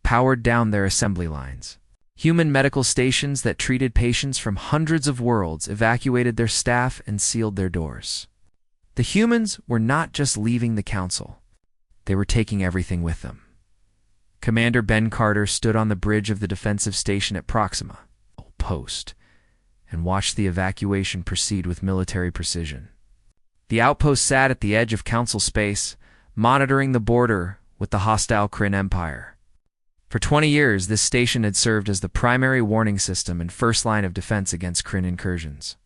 powered down their assembly lines. Human medical stations that treated patients from hundreds of worlds evacuated their staff and sealed their doors. The humans were not just leaving the council. They were taking everything with them. Commander Ben Carter stood on the bridge of the defensive station at Proxima Post and watched the evacuation proceed with military precision. The outpost sat at the edge of council space, monitoring the border with the hostile Kryn Empire. For 20 years, this station had served as the primary warning system and first line of defense against Kryn incursions.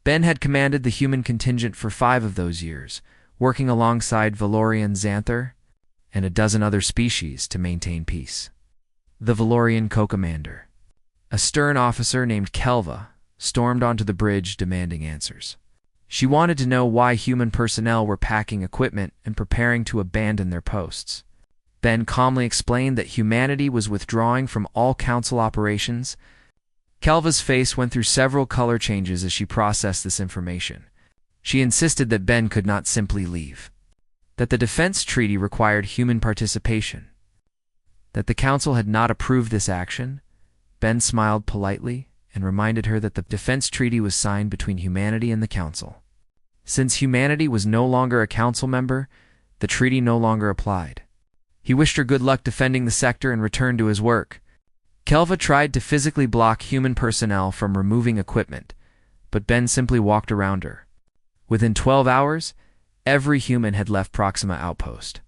Ben had commanded the human contingent for 5 of those years, working alongside Valorian Xanther and a dozen other species to maintain peace. The Valorian co-commander, a stern officer named Kelva, stormed onto the bridge demanding answers. She wanted to know why human personnel were packing equipment and preparing to abandon their posts. Ben calmly explained that humanity was withdrawing from all council operations. Kelva's face went through several color changes as she processed this information. She insisted that Ben could not simply leave, that the defense treaty required human participation, that the council had not approved this action. Ben smiled politely and reminded her that the defense treaty was signed between humanity and the council. Since humanity was no longer a council member, the treaty no longer applied. He wished her good luck defending the sector and returned to his work. Kelva tried to physically block human personnel from removing equipment, but Ben simply walked around her. Within 12 hours, every human had left Proxima Outpost.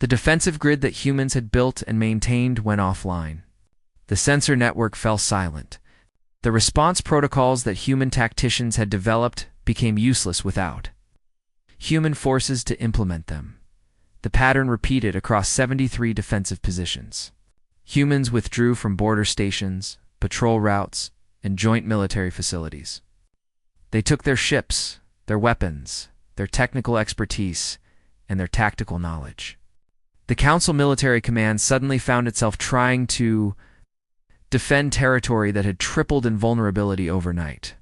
The defensive grid that humans had built and maintained went offline. The sensor network fell silent. The response protocols that human tacticians had developed became useless without human forces to implement them. The pattern repeated across 73 defensive positions. Humans withdrew from border stations, patrol routes, and joint military facilities. They took their ships, their weapons, their technical expertise, and their tactical knowledge. The Council Military Command suddenly found itself trying to defend territory that had tripled in vulnerability overnight.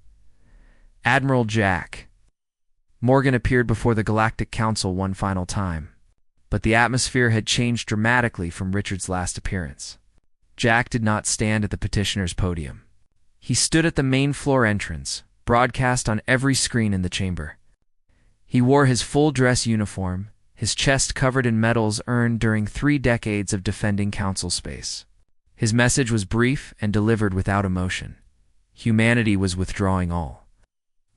Admiral Jack Morgan appeared before the Galactic Council one final time, but the atmosphere had changed dramatically from Richard's last appearance. Jack did not stand at the petitioner's podium. He stood at the main floor entrance, broadcast on every screen in the chamber. He wore his full dress uniform, his chest covered in medals earned during 3 decades of defending council space. His message was brief and delivered without emotion. Humanity was withdrawing all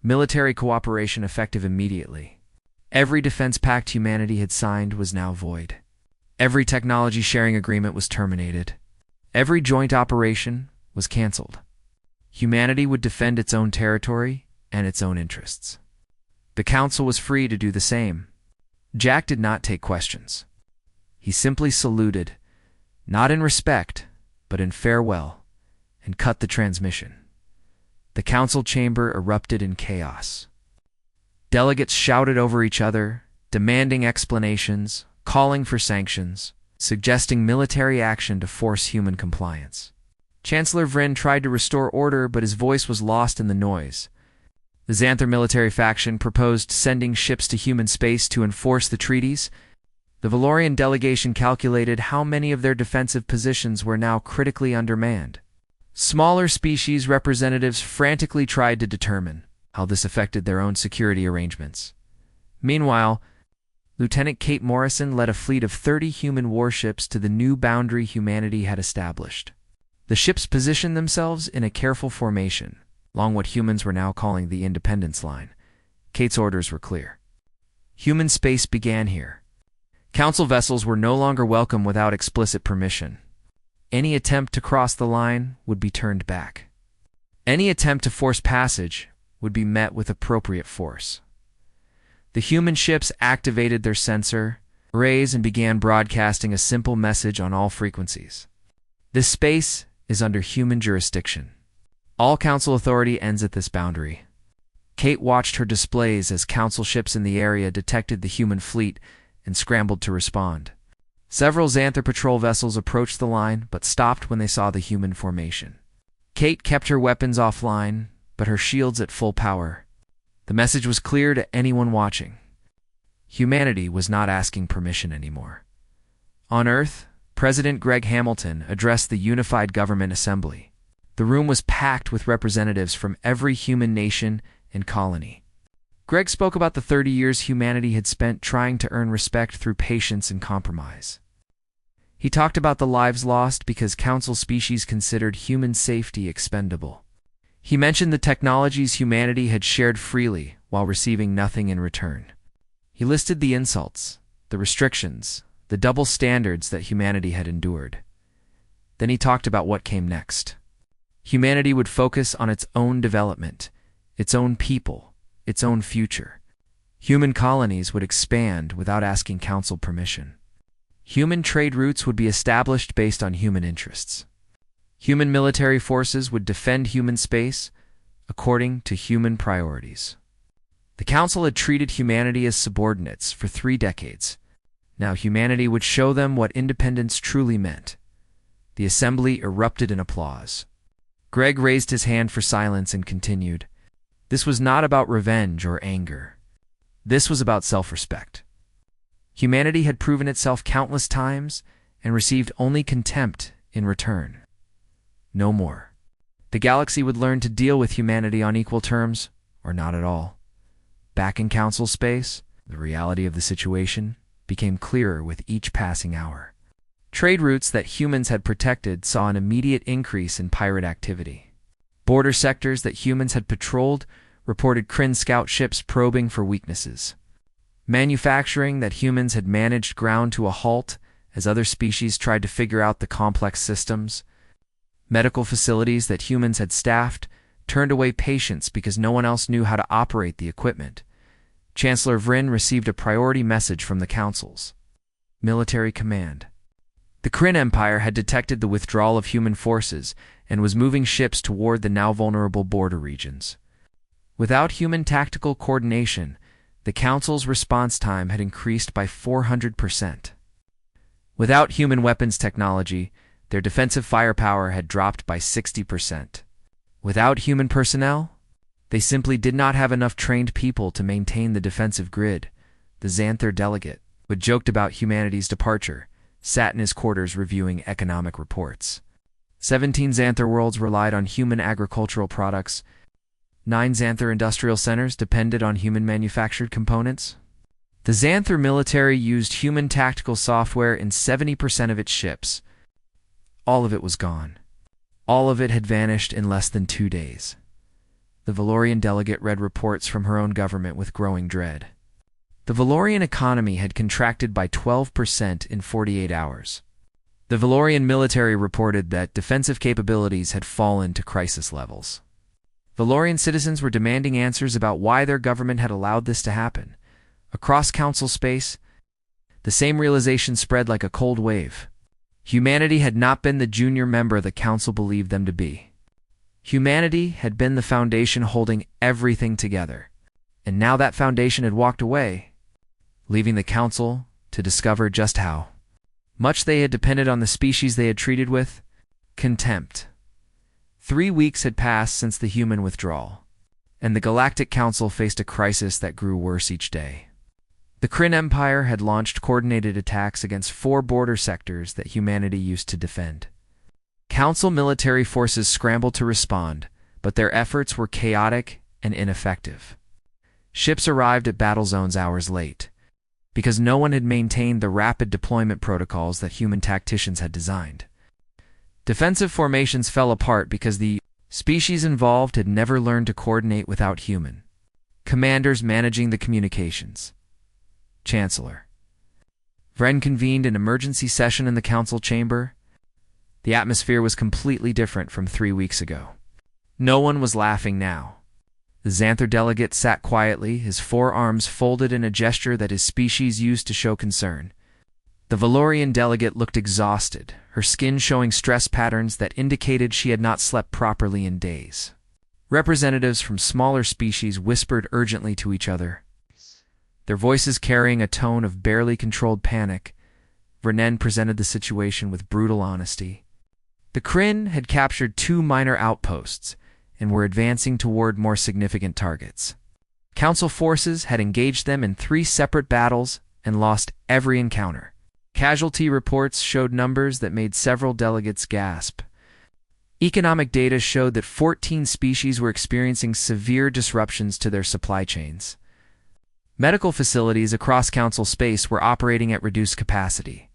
military cooperation effective immediately. Every defense pact humanity had signed was now void. Every technology sharing agreement was terminated. Every joint operation was canceled. Humanity would defend its own territory and its own interests. The council was free to do the same. Jack did not take questions. He simply saluted, not in respect, but in farewell, and cut the transmission. The council chamber erupted in chaos. Delegates shouted over each other, demanding explanations, calling for sanctions, suggesting military action to force human compliance. Chancellor Vryn tried to restore order, but his voice was lost in the noise. The Xanther military faction proposed sending ships to human space to enforce the treaties. The Valorian delegation calculated how many of their defensive positions were now critically undermanned. Smaller species representatives frantically tried to determine how this affected their own security arrangements. Meanwhile, Lieutenant Kate Morrison led a fleet of 30 human warships to the new boundary humanity had established. The ships positioned themselves in a careful formation, along what humans were now calling the Independence Line. Kate's orders were clear. Human space began here. Council vessels were no longer welcome without explicit permission. Any attempt to cross the line would be turned back. Any attempt to force passage would be met with appropriate force. The human ships activated their sensor arrays and began broadcasting a simple message on all frequencies. This space is under human jurisdiction. All council authority ends at this boundary. Kate watched her displays as council ships in the area detected the human fleet and scrambled to respond. Several Xanther patrol vessels approached the line, but stopped when they saw the human formation. Kate kept her weapons offline, but her shields at full power. The message was clear to anyone watching. Humanity was not asking permission anymore. On Earth, President Greg Hamilton addressed the Unified Government Assembly. The room was packed with representatives from every human nation and colony. Greg spoke about the 30 years humanity had spent trying to earn respect through patience and compromise. He talked about the lives lost because Council species considered human safety expendable. He mentioned the technologies humanity had shared freely while receiving nothing in return. He listed the insults, the restrictions, the double standards that humanity had endured. Then he talked about what came next. Humanity would focus on its own development, its own people, its own future. Human colonies would expand without asking Council permission. Human trade routes would be established based on human interests. Human military forces would defend human space according to human priorities. The Council had treated humanity as subordinates for 3 decades. Now humanity would show them what independence truly meant. The assembly erupted in applause. Greg raised his hand for silence and continued. This was not about revenge or anger. This was about self-respect. Humanity had proven itself countless times and received only contempt in return. No more. The galaxy would learn to deal with humanity on equal terms, or not at all. Back in Council space, the reality of the situation became clearer with each passing hour. Trade routes that humans had protected saw an immediate increase in pirate activity. Border sectors that humans had patrolled reported Kryn scout ships probing for weaknesses. Manufacturing that humans had managed ground to a halt as other species tried to figure out the complex systems. Medical facilities that humans had staffed turned away patients because no one else knew how to operate the equipment. Chancellor Vryn received a priority message from the Council's military command. The Kryn Empire had detected the withdrawal of human forces and was moving ships toward the now vulnerable border regions. Without human tactical coordination, the Council's response time had increased by 400%. Without human weapons technology, their defensive firepower had dropped by 60%. Without human personnel, they simply did not have enough trained people to maintain the defensive grid. The Xanther delegate, who had joked about humanity's departure, sat in his quarters reviewing economic reports. 17 Xanther worlds relied on human agricultural products. 9 Xanther industrial centers depended on human-manufactured components. The Xanther military used human tactical software in 70% of its ships. All of it was gone. All of it had vanished in less than 2 days. The Valorian delegate read reports from her own government with growing dread. The Valorian economy had contracted by 12% in 48 hours. The Valorian military reported that defensive capabilities had fallen to crisis levels. Valorian citizens were demanding answers about why their government had allowed this to happen. Across Council space, the same realization spread like a cold wave. Humanity had not been the junior member the Council believed them to be. Humanity had been the foundation holding everything together, and now that foundation had walked away, leaving the Council to discover just how much they had depended on the species they had treated with contempt. 3 weeks had passed since the human withdrawal, and the Galactic Council faced a crisis that grew worse each day. The Kryn Empire had launched coordinated attacks against 4 border sectors that humanity used to defend. Council military forces scrambled to respond, but their efforts were chaotic and ineffective. Ships arrived at battle zones hours late, because no one had maintained the rapid deployment protocols that human tacticians had designed. Defensive formations fell apart because the species involved had never learned to coordinate without human commanders managing the communications. Chancellor Vryn convened an emergency session in the Council chamber. The atmosphere was completely different from 3 weeks ago. No one was laughing now. The Xanther delegate sat quietly, his forearms folded in a gesture that his species used to show concern. The Valorian delegate looked exhausted, her skin showing stress patterns that indicated she had not slept properly in days. Representatives from smaller species whispered urgently to each other, their voices carrying a tone of barely controlled panic. Vryn presented the situation with brutal honesty. The Kryn had captured 2 minor outposts and were advancing toward more significant targets. Council forces had engaged them in 3 separate battles and lost every encounter. Casualty reports showed numbers that made several delegates gasp. Economic data showed that 14 species were experiencing severe disruptions to their supply chains. Medical facilities across Council space were operating at reduced capacity.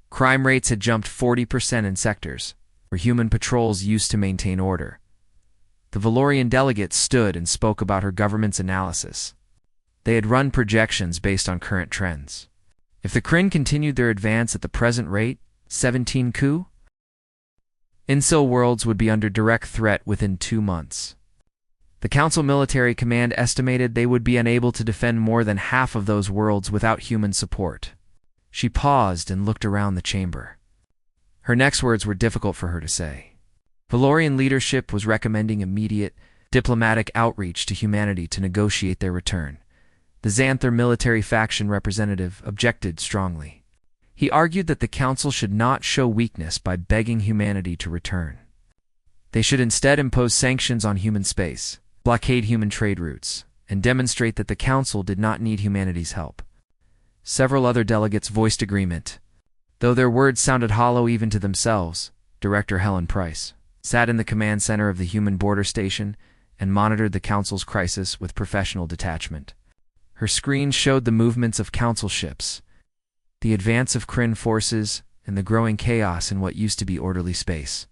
Crime rates had jumped 40% in sectors where human patrols used to maintain order. The Valorian delegate stood and spoke about her government's analysis. They had run projections based on current trends. If the Kryn continued their advance at the present rate, 17 coup, Insil worlds would be under direct threat within 2 months. The Council Military Command estimated they would be unable to defend more than half of those worlds without human support. She paused and looked around the chamber. Her next words were difficult for her to say. Valorian leadership was recommending immediate diplomatic outreach to humanity to negotiate their return. The Xanther military faction representative objected strongly. He argued that the Council should not show weakness by begging humanity to return. They should instead impose sanctions on human space, blockade human trade routes, and demonstrate that the Council did not need humanity's help. Several other delegates voiced agreement. Though their words sounded hollow even to themselves, Director Helen Price sat in the command center of the human border station and monitored the Council's crisis with professional detachment. Her screen showed the movements of Council ships, the advance of Kryn forces, and the growing chaos in what used to be orderly space.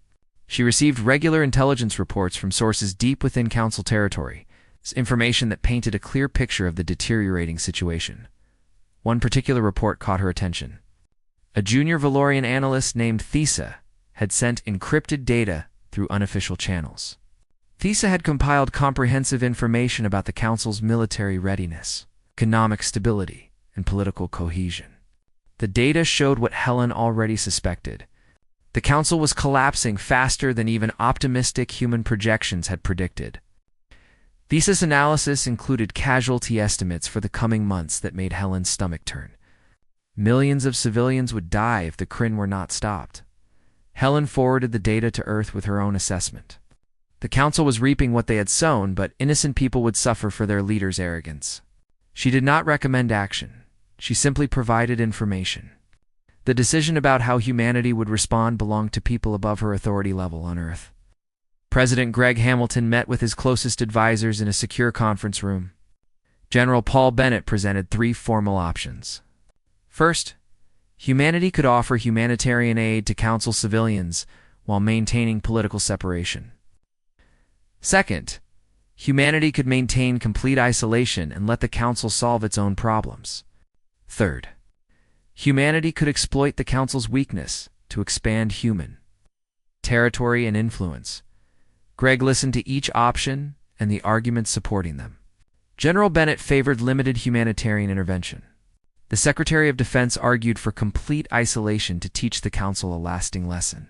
She received regular intelligence reports from sources deep within Council territory, information that painted a clear picture of the deteriorating situation. One particular report caught her attention. A junior Valorian analyst named Thesa had sent encrypted data through unofficial channels. Thesa had compiled comprehensive information about the Council's military readiness, economic stability, and political cohesion. The data showed what Helen already suspected. The Council was collapsing faster than even optimistic human projections had predicted. Thesa's analysis included casualty estimates for the coming months that made Helen's stomach turn. Millions of civilians would die if the Kryn were not stopped. Helen forwarded the data to Earth with her own assessment. The Council was reaping what they had sown, but innocent people would suffer for their leaders' arrogance. She did not recommend action. She simply provided information. The decision about how humanity would respond belonged to people above her authority level on Earth. President Greg Hamilton met with his closest advisors in a secure conference room. General Paul Bennett presented 3 formal options. First, humanity could offer humanitarian aid to Council civilians while maintaining political separation. Second, humanity could maintain complete isolation and let the Council solve its own problems. Third, humanity could exploit the Council's weakness to expand human territory and influence. Greg listened to each option and the arguments supporting them. General Bennett favored limited humanitarian intervention. The Secretary of Defense argued for complete isolation to teach the Council a lasting lesson.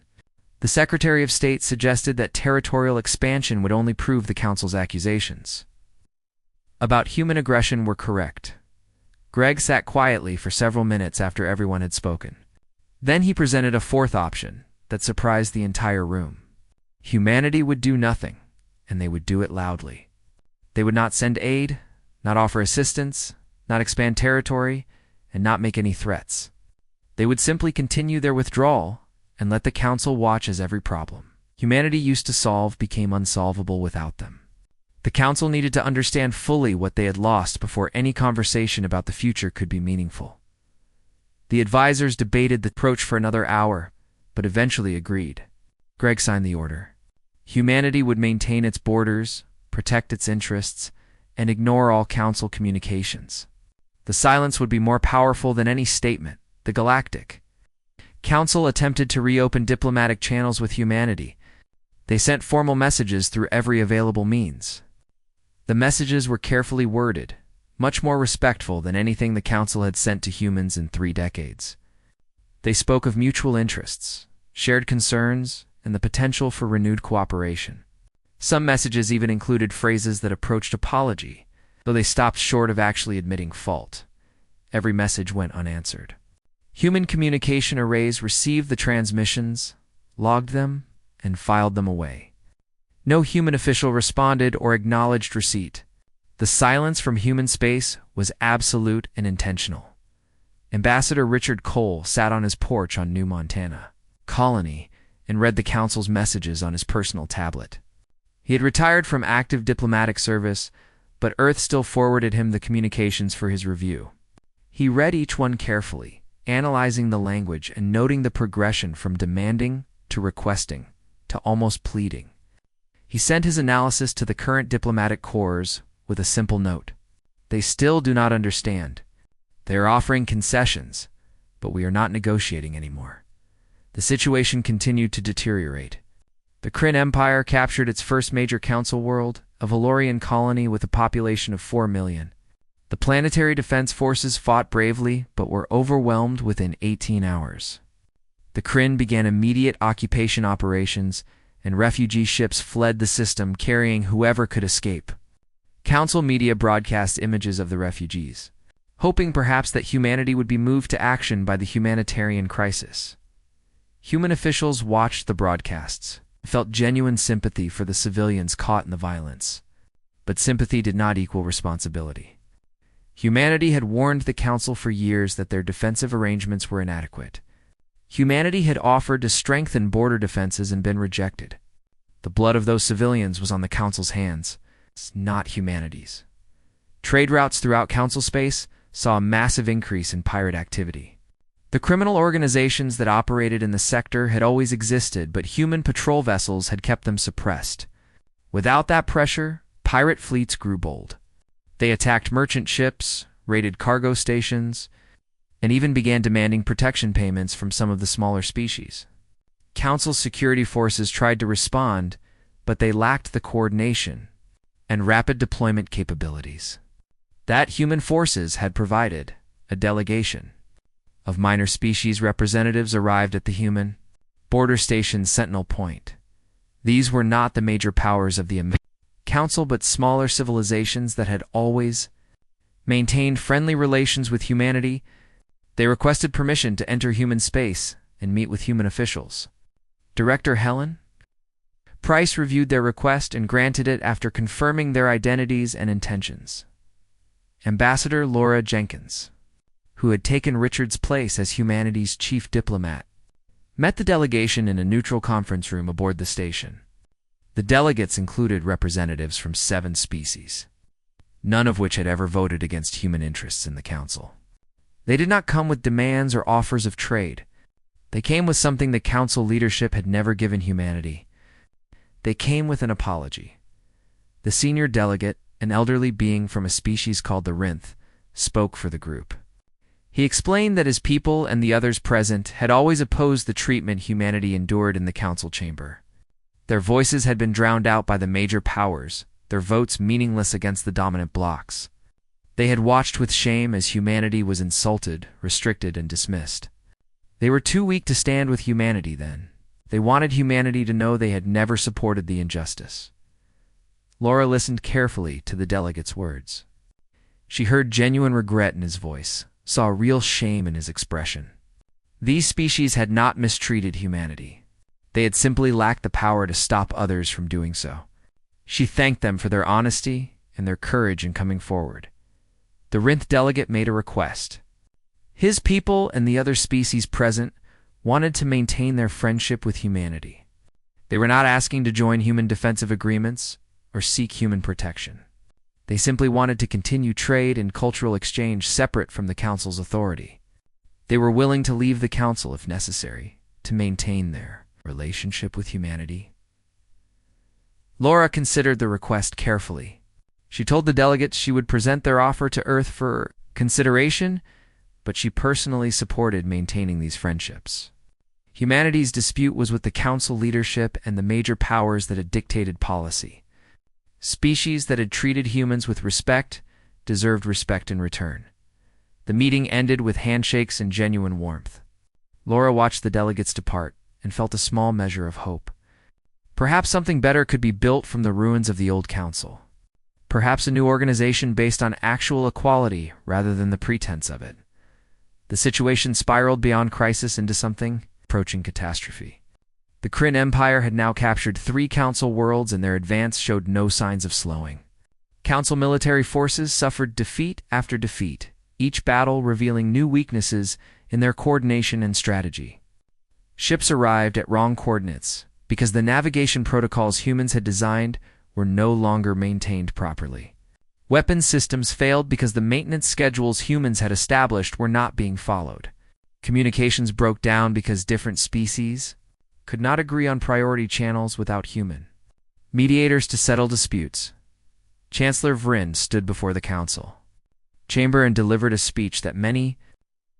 The Secretary of State suggested that territorial expansion would only prove the Council's accusations about human aggression were correct. Greg sat quietly for several minutes after everyone had spoken. Then he presented a 4th option that surprised the entire room. Humanity would do nothing, and they would do it loudly. They would not send aid, not offer assistance, not expand territory, and not make any threats. They would simply continue their withdrawal and let the Council watch as every problem humanity used to solve became unsolvable without them. The Council needed to understand fully what they had lost before any conversation about the future could be meaningful. The advisors debated the approach for another hour, but eventually agreed. Greg signed the order. Humanity would maintain its borders, protect its interests, and ignore all Council communications. The silence would be more powerful than any statement. The Galactic Council attempted to reopen diplomatic channels with humanity. They sent formal messages through every available means. The messages were carefully worded, much more respectful than anything the Council had sent to humans in 3 decades. They spoke of mutual interests, shared concerns, and the potential for renewed cooperation. Some messages even included phrases that approached apology, though they stopped short of actually admitting fault. Every message went unanswered. Human communication arrays received the transmissions, logged them, and filed them away. No human official responded or acknowledged receipt. The silence from human space was absolute and intentional. Ambassador Richard Cole sat on his porch on New Montana Colony and read the Council's messages on his personal tablet. He had retired from active diplomatic service, but Earth still forwarded him the communications for his review. He read each one carefully, analyzing the language and noting the progression from demanding to requesting to almost pleading. He sent his analysis to the current diplomatic corps with a simple note. They still do not understand. They are offering concessions, but we are not negotiating anymore. The situation continued to deteriorate. The Kryn Empire captured its first major council world, a Valorian colony with a population of 4 million. The planetary defense forces fought bravely, but were overwhelmed within 18 hours. The Kryn began immediate occupation operations, and refugee ships fled the system, carrying whoever could escape. Council media broadcast images of the refugees, hoping perhaps that humanity would be moved to action by the humanitarian crisis. Human officials watched the broadcasts, felt genuine sympathy for the civilians caught in the violence. But sympathy did not equal responsibility. Humanity had warned the Council for years that their defensive arrangements were inadequate. Humanity had offered to strengthen border defenses and been rejected. The blood of those civilians was on the Council's hands, not humanity's. Trade routes throughout Council space saw a massive increase in pirate activity. The criminal organizations that operated in the sector had always existed, but human patrol vessels had kept them suppressed. Without that pressure, pirate fleets grew bold. They attacked merchant ships, raided cargo stations, and even began demanding protection payments from some of the smaller species. Council security forces tried to respond, but they lacked the coordination and rapid deployment capabilities that human forces had provided. A delegation of minor species representatives arrived at the human border station Sentinel Point. These were not the major powers of the Council, but smaller civilizations that had always maintained friendly relations with humanity. They requested permission to enter human space and meet with human officials. Director Helen Price reviewed their request and granted it after confirming their identities and intentions. Ambassador Laura Jenkins, who had taken Richard's place as humanity's chief diplomat, met the delegation in a neutral conference room aboard the station. The delegates included representatives from 7 species, none of which had ever voted against human interests in the Council. They did not come with demands or offers of trade. They came with something the Council leadership had never given humanity. They came with an apology. The senior delegate, an elderly being from a species called the Rinth, spoke for the group. He explained that his people and the others present had always opposed the treatment humanity endured in the Council chamber. Their voices had been drowned out by the major powers, their votes meaningless against the dominant blocs. They had watched with shame as humanity was insulted, restricted, and dismissed. They were too weak to stand with humanity then. They wanted humanity to know they had never supported the injustice. Laura listened carefully to the delegate's words. She heard genuine regret in his voice, saw real shame in his expression. These species had not mistreated humanity. They had simply lacked the power to stop others from doing so. She thanked them for their honesty and their courage in coming forward. The Rinth delegate made a request. His people and the other species present wanted to maintain their friendship with humanity. They were not asking to join human defensive agreements or seek human protection. They simply wanted to continue trade and cultural exchange separate from the Council's authority. They were willing to leave the Council if necessary to maintain their relationship with humanity. Laura considered the request carefully. She told the delegates she would present their offer to Earth for consideration, but she personally supported maintaining these friendships. Humanity's dispute was with the Council leadership and the major powers that had dictated policy. Species that had treated humans with respect deserved respect in return. The meeting ended with handshakes and genuine warmth. Laura watched the delegates depart and felt a small measure of hope. Perhaps something better could be built from the ruins of the old Council. Perhaps a new organization based on actual equality rather than the pretense of it. The situation spiraled beyond crisis into something approaching catastrophe. The Kryn Empire had now captured 3 Council worlds, and their advance showed no signs of slowing. Council military forces suffered defeat after defeat, each battle revealing new weaknesses in their coordination and strategy. Ships arrived at wrong coordinates because the navigation protocols humans had designed were no longer maintained properly. Weapon systems failed because the maintenance schedules humans had established were not being followed. Communications broke down because different species could not agree on priority channels without human mediators to settle disputes. Chancellor Vryn stood before the council chamber and delivered a speech that many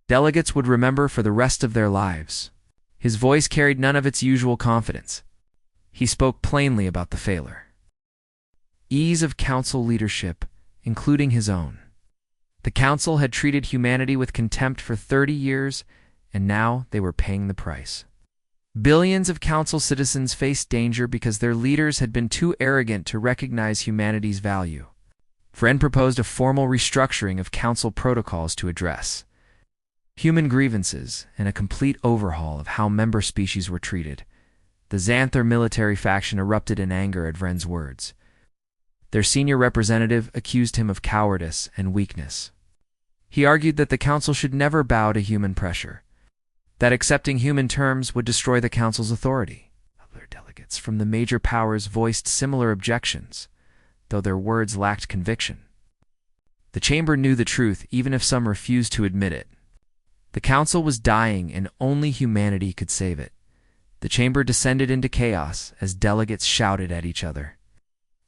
delegates would remember for the rest of their lives. His voice carried none of its usual confidence. He spoke plainly about the failure ease of council leadership, including his own. The council had treated humanity with contempt for 30 years, and now they were paying the price. Billions of council citizens faced danger because their leaders had been too arrogant to recognize humanity's value. Vryn proposed a formal restructuring of council protocols to address human grievances and a complete overhaul of how member species were treated. The Xanther military faction erupted in anger at Vryn's words. Their senior representative accused him of cowardice and weakness. He argued that the council should never bow to human pressure, that accepting human terms would destroy the council's authority. Other delegates from the major powers voiced similar objections, though their words lacked conviction. The chamber knew the truth, even if some refused to admit it. The council was dying, and only humanity could save it. The chamber descended into chaos as delegates shouted at each other.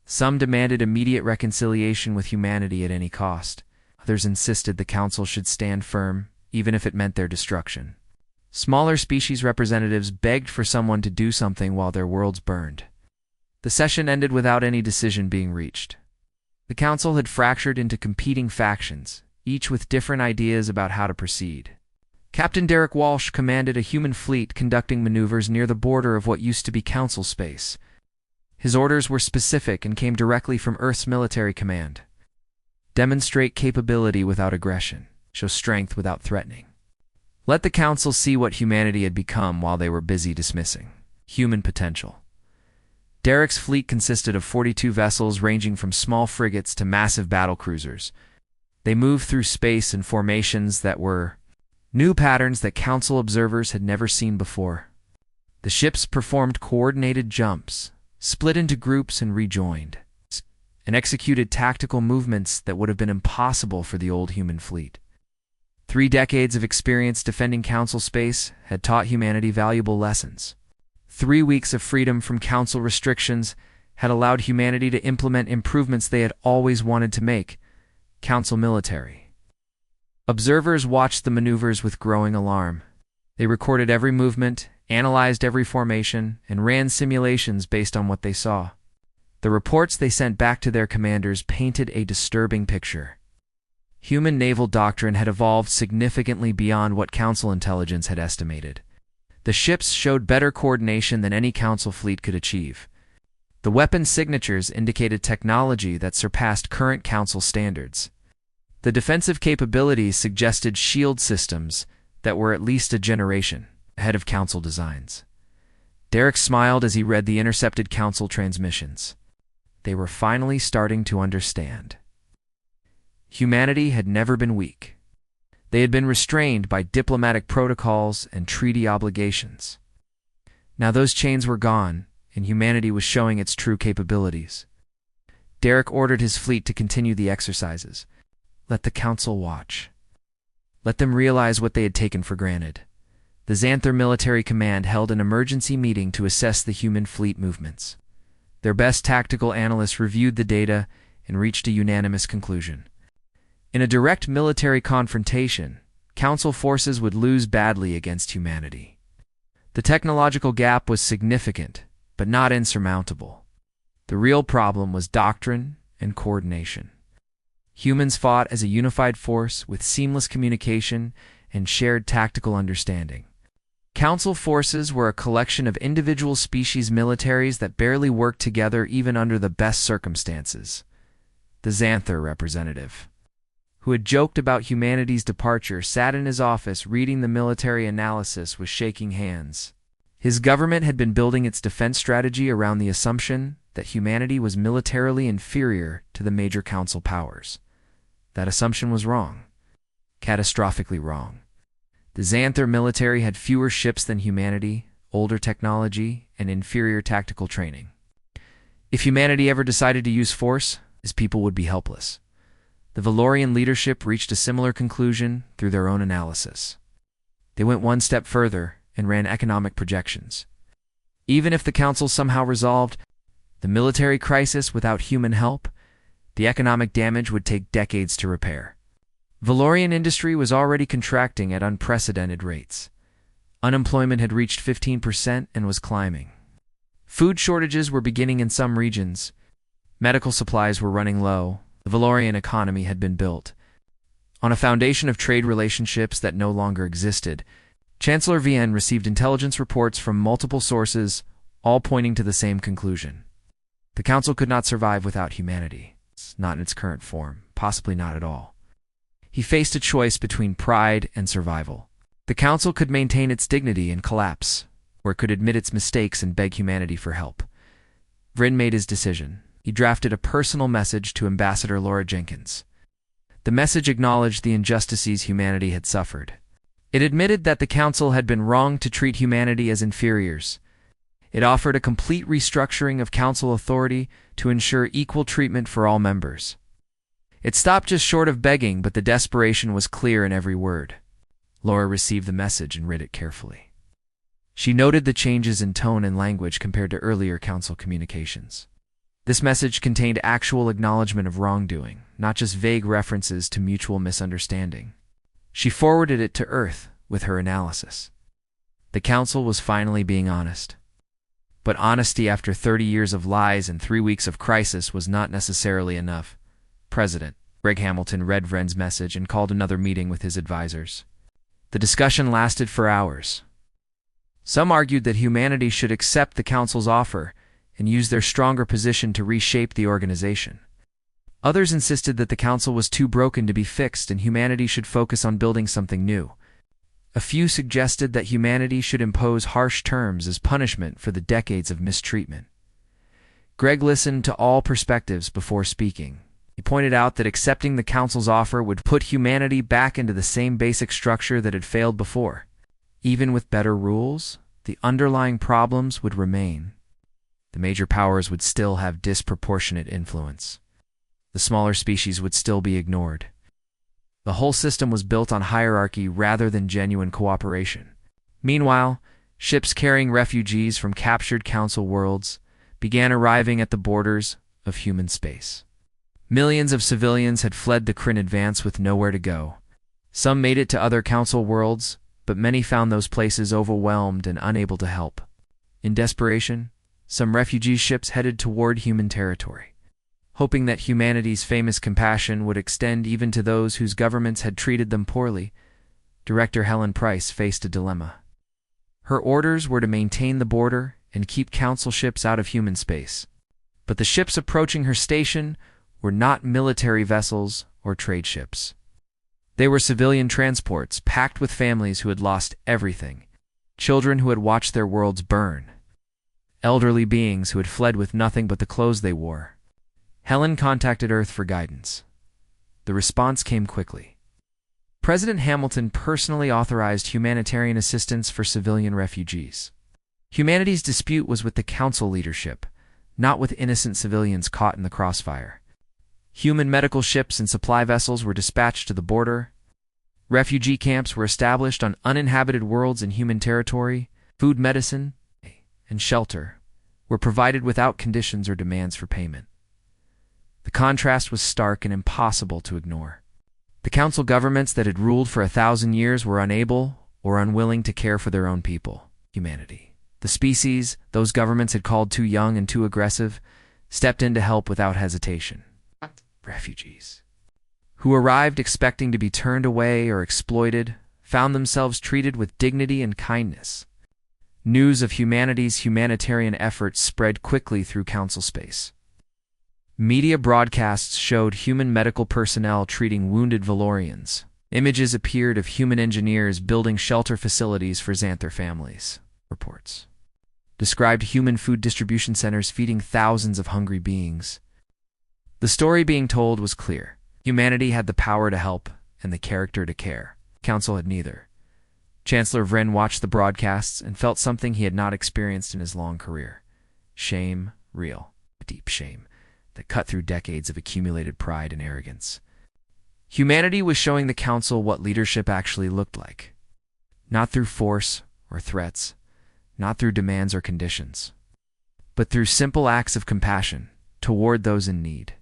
Some demanded immediate reconciliation with humanity at any cost. Others insisted the council should stand firm, even if it meant their destruction. Smaller species representatives begged for someone to do something while their worlds burned. The session ended without any decision being reached. The council had fractured into competing factions, each with different ideas about how to proceed. Captain Derek Walsh commanded a human fleet conducting maneuvers near the border of what used to be council space. His orders were specific and came directly from Earth's military command. Demonstrate capability without aggression. Show strength without threatening. Let the council see what humanity had become while they were busy dismissing human potential. Derek's fleet consisted of 42 vessels ranging from small frigates to massive battlecruisers. They moved through space in formations that were new patterns that council observers had never seen before. The ships performed coordinated jumps, split into groups and rejoined, and executed tactical movements that would have been impossible for the old human fleet. 3 decades of experience defending council space had taught humanity valuable lessons. 3 weeks of freedom from council restrictions had allowed humanity to implement improvements they had always wanted to make. Council military. Observers watched the maneuvers with growing alarm. They recorded every movement, analyzed every formation, and ran simulations based on what they saw. The reports they sent back to their commanders painted a disturbing picture. Human naval doctrine had evolved significantly beyond what council intelligence had estimated. The ships showed better coordination than any council fleet could achieve. The weapon signatures indicated technology that surpassed current council standards. The defensive capabilities suggested shield systems that were at least a generation ahead of council designs. Derek smiled as he read the intercepted council transmissions. They were finally starting to understand. Humanity had never been weak. They had been restrained by diplomatic protocols and treaty obligations. Now those chains were gone, and humanity was showing its true capabilities. Derek ordered his fleet to continue the exercises. Let the council watch. Let them realize what they had taken for granted. The Xanther Military Command held an emergency meeting to assess the human fleet movements. Their best tactical analysts reviewed the data and reached a unanimous conclusion. In a direct military confrontation, Council forces would lose badly against humanity. The technological gap was significant, but not insurmountable. The real problem was doctrine and coordination. Humans fought as a unified force with seamless communication and shared tactical understanding. Council forces were a collection of individual species militaries that barely worked together even under the best circumstances. The Xanther representative, who had joked about humanity's departure, sat in his office reading the military analysis with shaking hands. His government had been building its defense strategy around the assumption that humanity was militarily inferior to the major council powers. That assumption was wrong. catastrophically wrong. The Xanther military had fewer ships than humanity, older technology, and inferior tactical training. If humanity ever decided to use force, his people would be helpless. The Valorian leadership reached a similar conclusion through their own analysis. They went one step further and ran economic projections. Even if the Council somehow resolved the military crisis without human help, the economic damage would take decades to repair. Valorian industry was already contracting at unprecedented rates. Unemployment had reached 15% and was climbing. Food shortages were beginning in some regions. Medical supplies were running low. The Valorian economy had been built on a foundation of trade relationships that no longer existed. Chancellor Vienne received intelligence reports from multiple sources, all pointing to the same conclusion. The Council could not survive without humanity, not in its current form, possibly not at all. He faced a choice between pride and survival. The Council could maintain its dignity and collapse, or it could admit its mistakes and beg humanity for help. Vryn made his decision. He drafted a personal message to Ambassador Laura Jenkins. The message acknowledged the injustices humanity had suffered. It admitted that the Council had been wrong to treat humanity as inferiors. It offered a complete restructuring of Council authority to ensure equal treatment for all members. It stopped just short of begging, but the desperation was clear in every word. Laura received the message and read it carefully. She noted the changes in tone and language compared to earlier Council communications. This message contained actual acknowledgement of wrongdoing, not just vague references to mutual misunderstanding. She forwarded it to Earth with her analysis. The Council was finally being honest. But honesty after 30 years of lies and 3 weeks of crisis was not necessarily enough. President Greg Hamilton read Vryn's message and called another meeting with his advisors. The discussion lasted for hours. Some argued that humanity should accept the Council's offer and use their stronger position to reshape the organization. Others insisted that the Council was too broken to be fixed and humanity should focus on building something new. A few suggested that humanity should impose harsh terms as punishment for the decades of mistreatment. Greg listened to all perspectives before speaking. He pointed out that accepting the Council's offer would put humanity back into the same basic structure that had failed before. Even with better rules, the underlying problems would remain. The major powers would still have disproportionate influence. The smaller species would still be ignored. The whole system was built on hierarchy rather than genuine cooperation. Meanwhile, ships carrying refugees from captured Council worlds began arriving at the borders of human space. Millions of civilians had fled the Kryn Advance with nowhere to go. Some made it to other Council worlds, but many found those places overwhelmed and unable to help. In desperation, some refugee ships headed toward human territory. Hoping that humanity's famous compassion would extend even to those whose governments had treated them poorly, Director Helen Price faced a dilemma. Her orders were to maintain the border and keep Council ships out of human space. But the ships approaching her station were not military vessels or trade ships. They were civilian transports packed with families who had lost everything, children who had watched their worlds burn, elderly beings who had fled with nothing but the clothes they wore. Helen contacted Earth for guidance. The response came quickly. President Hamilton personally authorized humanitarian assistance for civilian refugees. Humanity's dispute was with the Council leadership, not with innocent civilians caught in the crossfire. Human medical ships and supply vessels were dispatched to the border. Refugee camps were established on uninhabited worlds in human territory. Food, medicine, and shelter were provided without conditions or demands for payment. The contrast was stark and impossible to ignore. The Council governments that had ruled for 1,000 years were unable or unwilling to care for their own people, humanity. The species those governments had called too young and too aggressive stepped in to help without hesitation. Refugees, who arrived expecting to be turned away or exploited, found themselves treated with dignity and kindness. News of humanity's humanitarian efforts spread quickly through Council space. Media broadcasts showed human medical personnel treating wounded Valorians. Images appeared of human engineers building shelter facilities for Xanther families. Reports described human food distribution centers feeding thousands of hungry beings. The story being told was clear. Humanity had the power to help, and the character to care. Council had neither. Chancellor Vren watched the broadcasts and felt something he had not experienced in his long career. Shame, real, deep shame, that cut through decades of accumulated pride and arrogance. Humanity was showing the Council what leadership actually looked like. Not through force or threats, not through demands or conditions, but through simple acts of compassion toward those in need.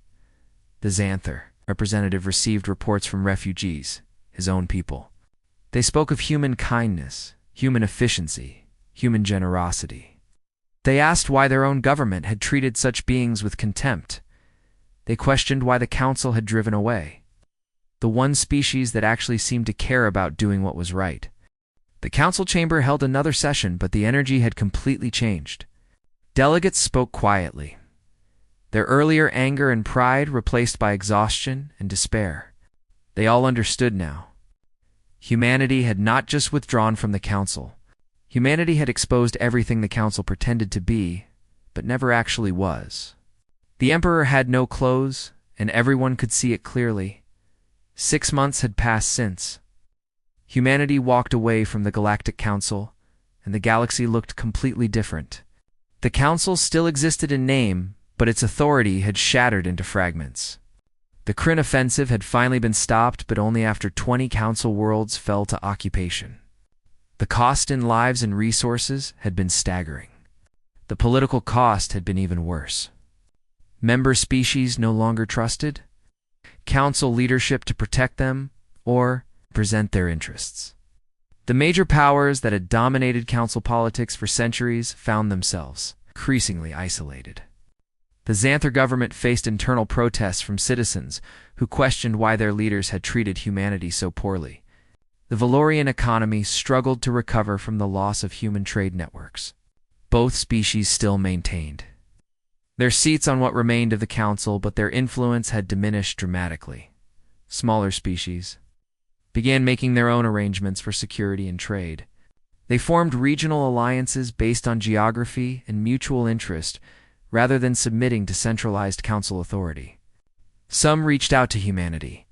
The Xanther representative received reports from refugees, his own people. They spoke of human kindness, human efficiency, human generosity. They asked why their own government had treated such beings with contempt. They questioned why the Council had driven away the one species that actually seemed to care about doing what was right. The Council chamber held another session, but the energy had completely changed. Delegates spoke quietly, their earlier anger and pride replaced by exhaustion and despair. They all understood now. Humanity had not just withdrawn from the Council. Humanity had exposed everything the Council pretended to be, but never actually was. The Emperor had no clothes, and everyone could see it clearly. 6 months had passed since. Humanity walked away from the Galactic Council, and the galaxy looked completely different. The Council still existed in name, but its authority had shattered into fragments. The Kryn offensive had finally been stopped, but only after 20 Council worlds fell to occupation. The cost in lives and resources had been staggering. The political cost had been even worse. Member species no longer trusted Council leadership to protect them or present their interests. The major powers that had dominated Council politics for centuries found themselves increasingly isolated. The Xanther government faced internal protests from citizens who questioned why their leaders had treated humanity so poorly. The Valorian economy struggled to recover from the loss of human trade networks. Both species still maintained their seats on what remained of the Council, but their influence had diminished dramatically. Smaller species began making their own arrangements for security and trade. They formed regional alliances based on geography and mutual interest rather than submitting to centralized Council authority. Some reached out to humanity.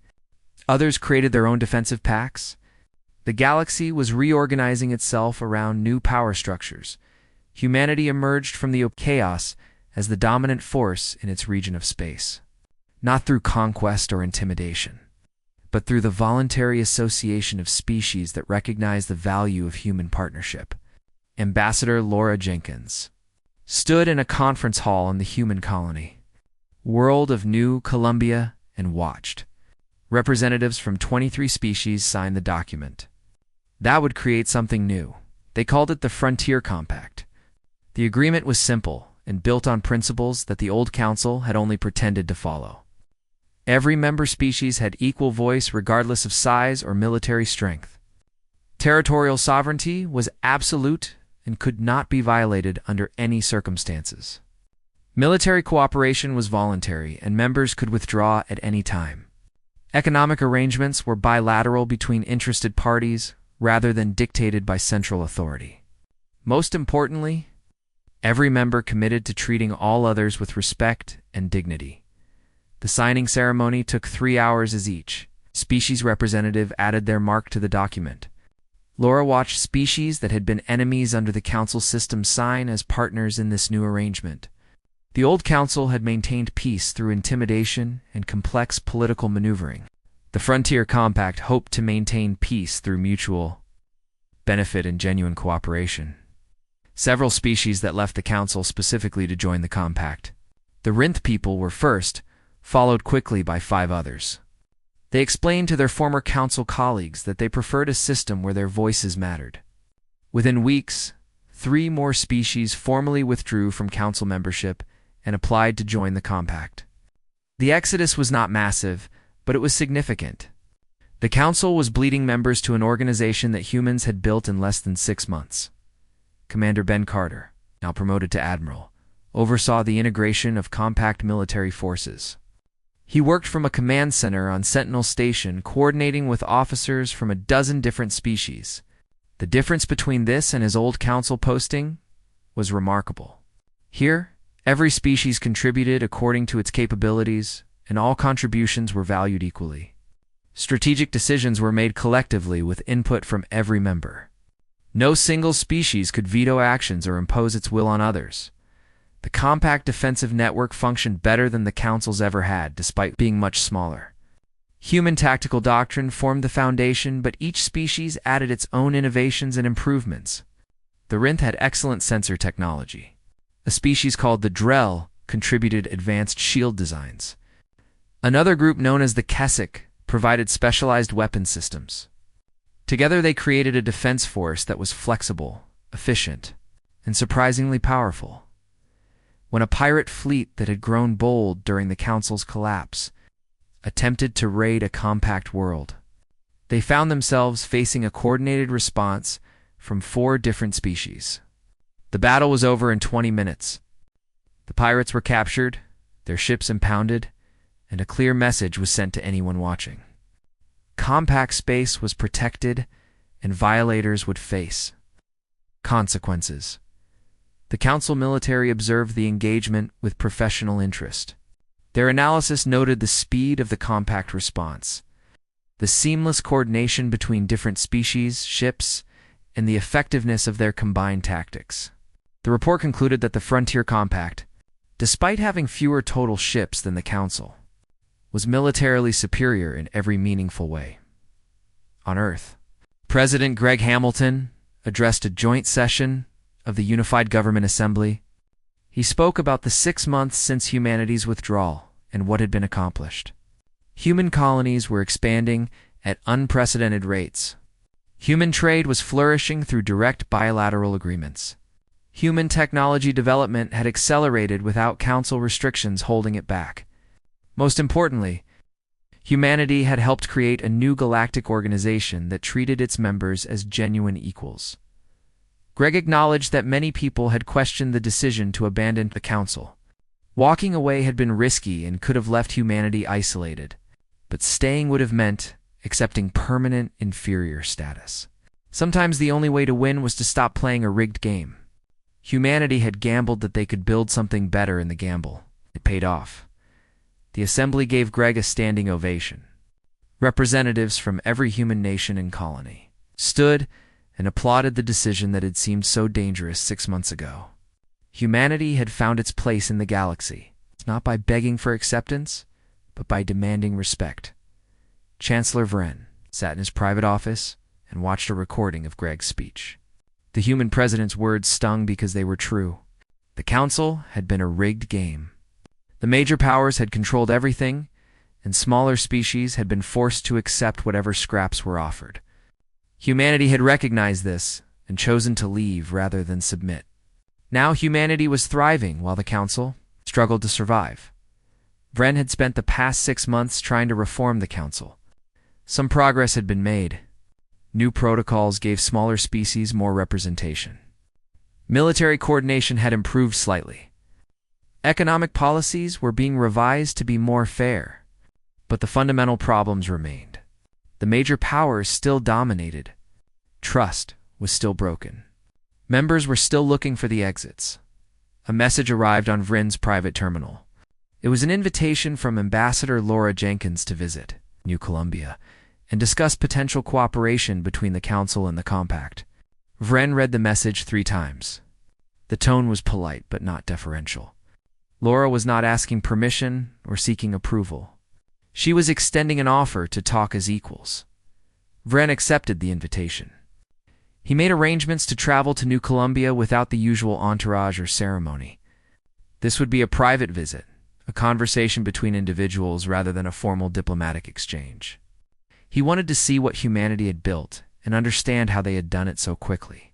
Others created their own defensive pacts. The galaxy was reorganizing itself around new power structures. Humanity emerged from the chaos as the dominant force in its region of space, not through conquest or intimidation, but through the voluntary association of species that recognize the value of human partnership. Ambassador Laura Jenkins stood in a conference hall in the human colony, world of New Columbia, and watched. Representatives from 23 species signed the document. That would create something new. They called it the Frontier Compact. The agreement was simple and built on principles that the old Council had only pretended to follow. Every member species had equal voice regardless of size or military strength. Territorial sovereignty was absolute and could not be violated under any circumstances. Military cooperation was voluntary, and members could withdraw at any time. Economic arrangements were bilateral between interested parties rather than dictated by central authority. Most importantly, every member committed to treating all others with respect and dignity. The signing ceremony took 3 hours as each species representative added their mark to the document. Laura watched species that had been enemies under the Council system sign as partners in this new arrangement. The old Council had maintained peace through intimidation and complex political maneuvering. The Frontier Compact hoped to maintain peace through mutual benefit and genuine cooperation. Several species that left the Council specifically to join the Compact. The Rinth people were first, followed quickly by 5 others. They explained to their former Council colleagues that they preferred a system where their voices mattered. Within weeks, 3 more species formally withdrew from Council membership and applied to join the Compact. The exodus was not massive, but it was significant. The Council was bleeding members to an organization that humans had built in less than 6 months. Commander Ben Carter, now promoted to Admiral, oversaw the integration of compact military forces. He worked from a command center on Sentinel Station, coordinating with officers from a dozen different species. The difference between this and his old Council posting was remarkable. Here, every species contributed according to its capabilities, and all contributions were valued equally. Strategic decisions were made collectively with input from every member. No single species could veto actions or impose its will on others. The compact defensive network functioned better than the Council's ever had, despite being much smaller. Human tactical doctrine formed the foundation, but each species added its own innovations and improvements. The Rinth had excellent sensor technology. A species called the Drell contributed advanced shield designs. Another group known as the Kessick provided specialized weapon systems. Together they created a defense force that was flexible, efficient, and surprisingly powerful. When a pirate fleet that had grown bold during the Council's collapse attempted to raid a compact world, they found themselves facing a coordinated response from 4 different species. The battle was over in 20 minutes. The pirates were captured, their ships impounded, and a clear message was sent to anyone watching. Compact space was protected, and violators would face consequences. The Council military observed the engagement with professional interest. Their analysis noted the speed of the compact response, the seamless coordination between different species, ships, and the effectiveness of their combined tactics. The report concluded that the Frontier Compact, despite having fewer total ships than the Council, was militarily superior in every meaningful way. On Earth, President Greg Hamilton addressed a joint session of the Unified Government Assembly. He spoke about the 6 months since humanity's withdrawal and what had been accomplished. Human colonies were expanding at unprecedented rates. Human trade was flourishing through direct bilateral agreements. Human technology development had accelerated without Council restrictions holding it back. Most importantly, humanity had helped create a new galactic organization that treated its members as genuine equals. Greg acknowledged that many people had questioned the decision to abandon the Council. Walking away had been risky and could have left humanity isolated, but staying would have meant accepting permanent inferior status. Sometimes the only way to win was to stop playing a rigged game. Humanity had gambled that they could build something better in the gamble. It paid off. The Assembly gave Greg a standing ovation. Representatives from every human nation and colony stood and applauded the decision that had seemed so dangerous 6 months ago. Humanity had found its place in the galaxy, not by begging for acceptance, but by demanding respect. Chancellor Vren sat in his private office and watched a recording of Greg's speech. The human president's words stung because they were true. The Council had been a rigged game. The major powers had controlled everything, and smaller species had been forced to accept whatever scraps were offered. Humanity had recognized this and chosen to leave rather than submit. Now humanity was thriving while the Council struggled to survive. Vren had spent the past 6 months trying to reform the Council. Some progress had been made. New protocols gave smaller species more representation. Military coordination had improved slightly. Economic policies were being revised to be more fair, but the fundamental problems remained. The major powers still dominated. Trust was still broken. Members were still looking for the exits. A message arrived on Vren's private terminal. It was an invitation from Ambassador Laura Jenkins to visit New Columbia and discuss potential cooperation between the Council and the Compact. Vren read the message 3 times. The tone was polite but not deferential. Laura was not asking permission or seeking approval. She was extending an offer to talk as equals. Vren accepted the invitation. He made arrangements to travel to New Columbia without the usual entourage or ceremony. This would be a private visit, a conversation between individuals rather than a formal diplomatic exchange. He wanted to see what humanity had built and understand how they had done it so quickly.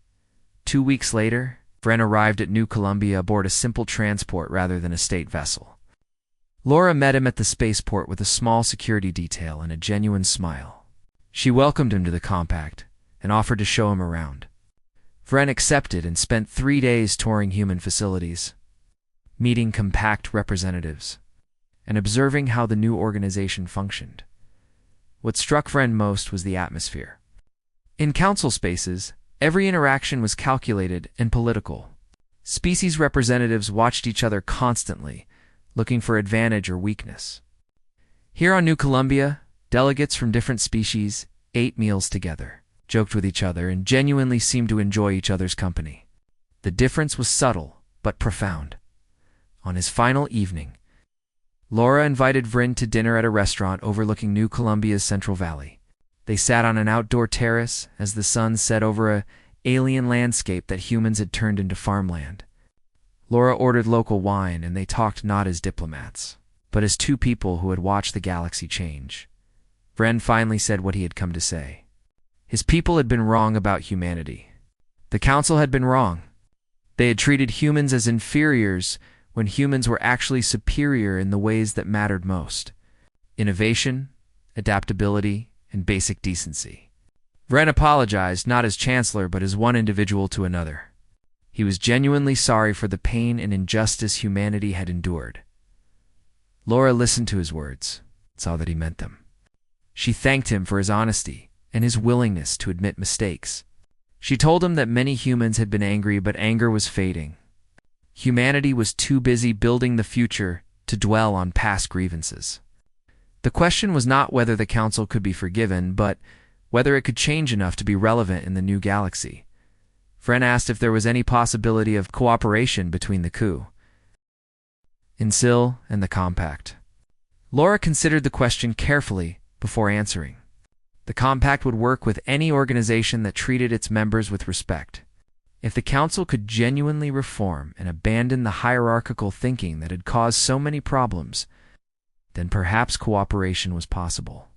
2 weeks later, Vren arrived at New Columbia aboard a simple transport rather than a state vessel. Laura met him at the spaceport with a small security detail and a genuine smile. She welcomed him to the Compact and offered to show him around. Vren accepted and spent 3 days touring human facilities, meeting Compact representatives, and observing how the new organization functioned. What struck Vren most was the atmosphere. In Council spaces, every interaction was calculated and political. Species representatives watched each other constantly, looking for advantage or weakness. Here on New Columbia, Delegates from different species ate meals together, joked with each other, and genuinely seemed to enjoy each other's company. The difference was subtle, but profound. On his final evening, Laura invited Vryn to dinner at a restaurant overlooking New Columbia's Central Valley. They sat on an outdoor terrace as the sun set over an alien landscape that humans had turned into farmland. Laura ordered local wine, and they talked not as diplomats, but as two people who had watched the galaxy change. Vryn finally said what he had come to say. His people had been wrong about humanity. The Council had been wrong. They had treated humans as inferiors when humans were actually superior in the ways that mattered most: innovation, adaptability, and basic decency. Vryn apologized, not as Chancellor, but as one individual to another. He was genuinely sorry for the pain and injustice humanity had endured. Laura listened to his words, saw that he meant them. She thanked him for his honesty and his willingness to admit mistakes. She told him that many humans had been angry, but anger was fading. Humanity was too busy building the future to dwell on past grievances. The question was not whether the Council could be forgiven, but whether it could change enough to be relevant in the new galaxy. Vryn asked if there was any possibility of cooperation between the Council and the Compact. Laura considered the question carefully before answering. The Compact would work with any organization that treated its members with respect. If the Council could genuinely reform and abandon the hierarchical thinking that had caused so many problems, then perhaps cooperation was possible.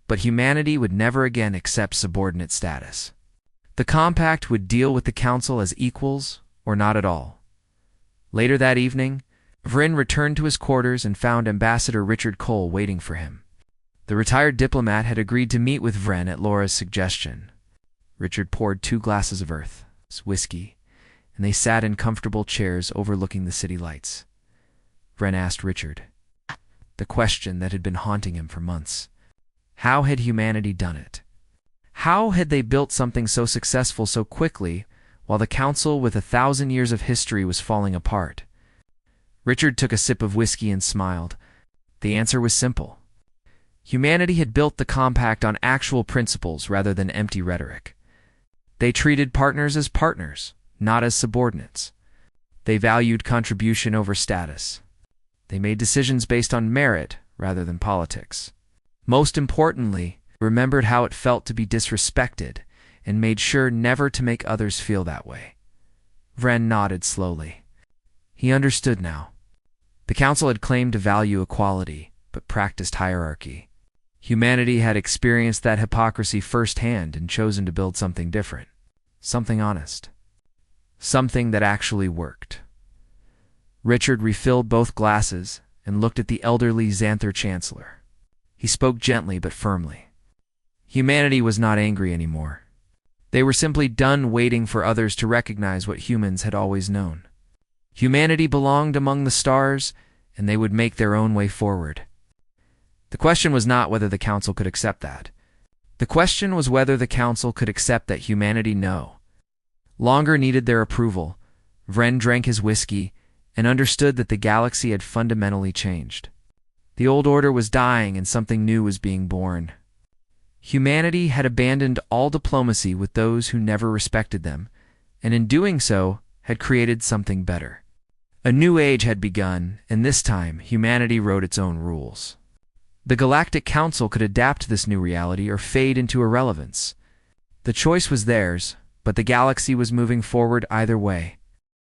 But humanity would never again accept subordinate status. The Compact would deal with the Council as equals or not at all. Later that evening, Vryn returned to his quarters and found Ambassador Richard Cole waiting for him. The retired diplomat had agreed to meet with Vryn at Laura's suggestion. Richard poured 2 glasses of Earth's whiskey, and they sat in comfortable chairs overlooking the city lights. Vryn asked Richard the question that had been haunting him for months. How had humanity done it? How had they built something so successful so quickly, while the Council with 1,000 years of history was falling apart? Richard took a sip of whiskey and smiled. The answer was simple. Humanity had built the Compact on actual principles rather than empty rhetoric. They treated partners as partners, not as subordinates. They valued contribution over status. They made decisions based on merit rather than politics. Most importantly, remembered how it felt to be disrespected and made sure never to make others feel that way. Vryn nodded slowly. He understood now. The Council had claimed to value equality, but practiced hierarchy. Humanity had experienced that hypocrisy firsthand and chosen to build something different, something honest, something that actually worked. Richard refilled both glasses and looked at the elderly Xanther Chancellor. He spoke gently but firmly. Humanity was not angry anymore. They were simply done waiting for others to recognize what humans had always known. Humanity belonged among the stars, and they would make their own way forward. The question was not whether the Council could accept that. The question was whether the Council could accept that humanity no longer needed their approval. Vryn drank his whiskey and understood that the galaxy had fundamentally changed. The old order was dying and something new was being born. Humanity had abandoned all diplomacy with those who never respected them, and in doing so had created something better. A new age had begun, and this time humanity wrote its own rules. The Galactic Council could adapt to this new reality or fade into irrelevance. The choice was theirs, but the galaxy was moving forward either way.